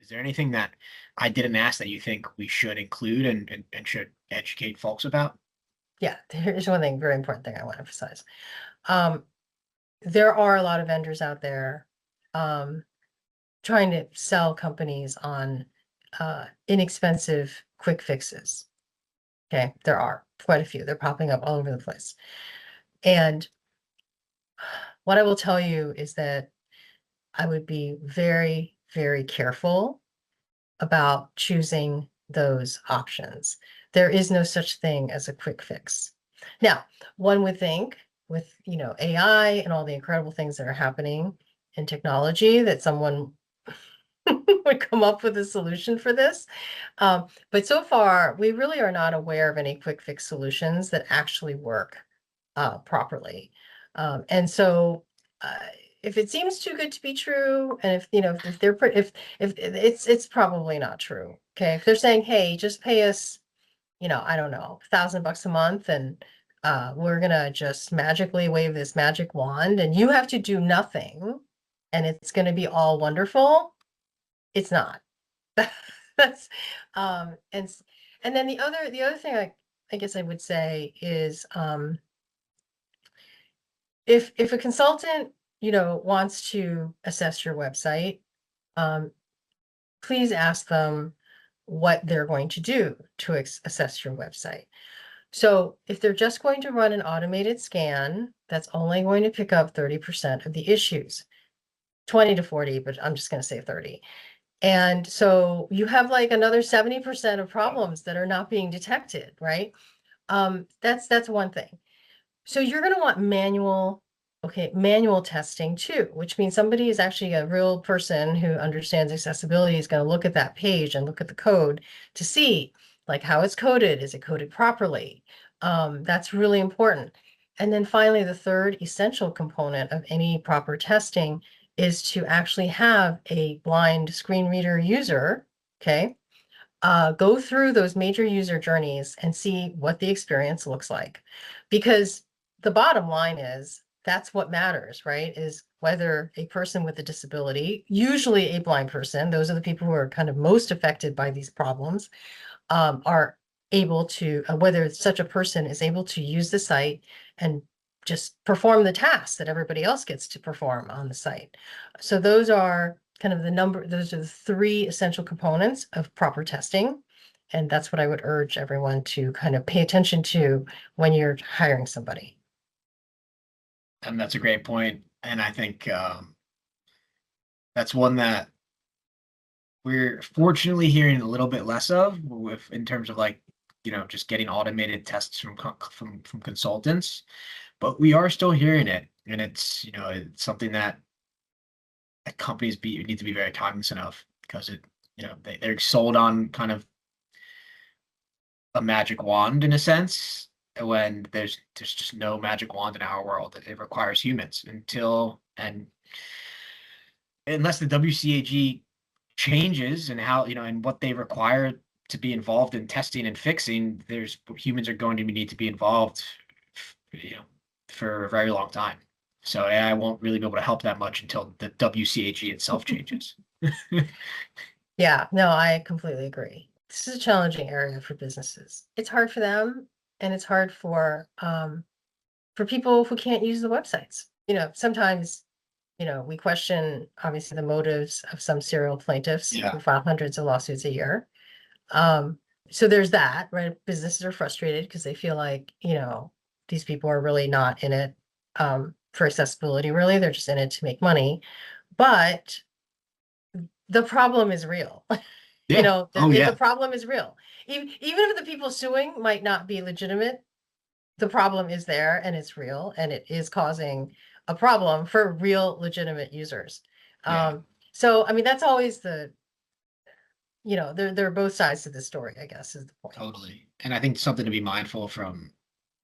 Is there anything that I didn't ask that you think we should include and should educate folks about? Yeah, there's one thing, very important thing I want to emphasize. Um, there are a lot of vendors out there um, trying to sell companies on inexpensive quick fixes. Okay, there are quite a few. They're popping up all over the place. And what I will tell you is that I would be very, very careful about choosing those options. There is no such thing as a quick fix. Now, one would think with, AI and all the incredible things that are happening in technology that someone would come up with a solution for this. But so far, we really are not aware of any quick fix solutions that actually work properly. And so, uh, if it seems too good to be true, and if they're if it's probably not true. Okay, if they're saying, hey, just pay us, I don't know, $1,000 a month, and we're gonna just magically wave this magic wand, and you have to do nothing, and it's gonna be all wonderful. It's not. That's and then the other thing I guess I would say is if a consultant, wants to assess your website, um, please ask them what they're going to do to assess your website. So if they're just going to run an automated scan, that's only going to pick up 30% of the issues, 20 to 40, but I'm just going to say 30. And so you have like another 70% of problems that are not being detected, right? That's one thing. So you're going to want manual testing too, which means somebody is actually a real person who understands accessibility is going to look at that page and look at the code to see like how it's coded. Is it coded properly? That's really important. And then finally, the third essential component of any proper testing is to actually have a blind screen reader user, okay, go through those major user journeys and see what the experience looks like. Because the bottom line is that's what matters, right? Is whether a person with a disability, usually a blind person, those are the people who are kind of most affected by these problems, are able to, whether such a person is able to use the site and just perform the tasks that everybody else gets to perform on the site. So those are those are the three essential components of proper testing. And that's what I would urge everyone to kind of pay attention to when you're hiring somebody. And that's a great point. And I think that's one that we're fortunately hearing a little bit less of with in terms of like, just getting automated tests from consultants. But we are still hearing it. And it's something that companies need to be very cognizant of because they're sold on kind of a magic wand in a sense when there's just no magic wand in our world. It requires humans and unless the WCAG changes and how and what they require to be involved in testing and fixing, there's humans are going to need to be involved, you know, for a very long time. So AI won't really be able to help that much until the WCAG itself changes. Yeah, no, I completely agree. This is a challenging area for businesses. It's hard for them, and it's hard for people who can't use the websites. Sometimes, we question obviously the motives of some serial plaintiffs Yeah. who file hundreds of lawsuits a year. Um, so there's that, right? Businesses are frustrated because they feel like, these people are really not in it for accessibility, really. They're just in it to make money. But the problem is real. Yeah. Oh The yeah. problem is real. Even if the people suing might not be legitimate, the problem is there and it's real and it is causing a problem for real legitimate users. Yeah. So I mean that's always there are both sides to the story, I guess, is the point. Totally. And I think something to be mindful from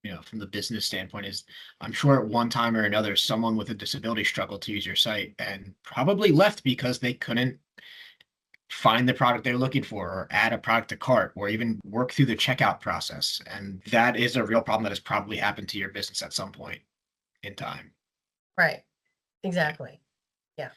the business standpoint is I'm sure at one time or another, someone with a disability struggled to use your site and probably left because they couldn't find the product they're looking for or add a product to cart or even work through the checkout process. And that is a real problem that has probably happened to your business at some point in time. Right. Yeah. Exactly. Yeah.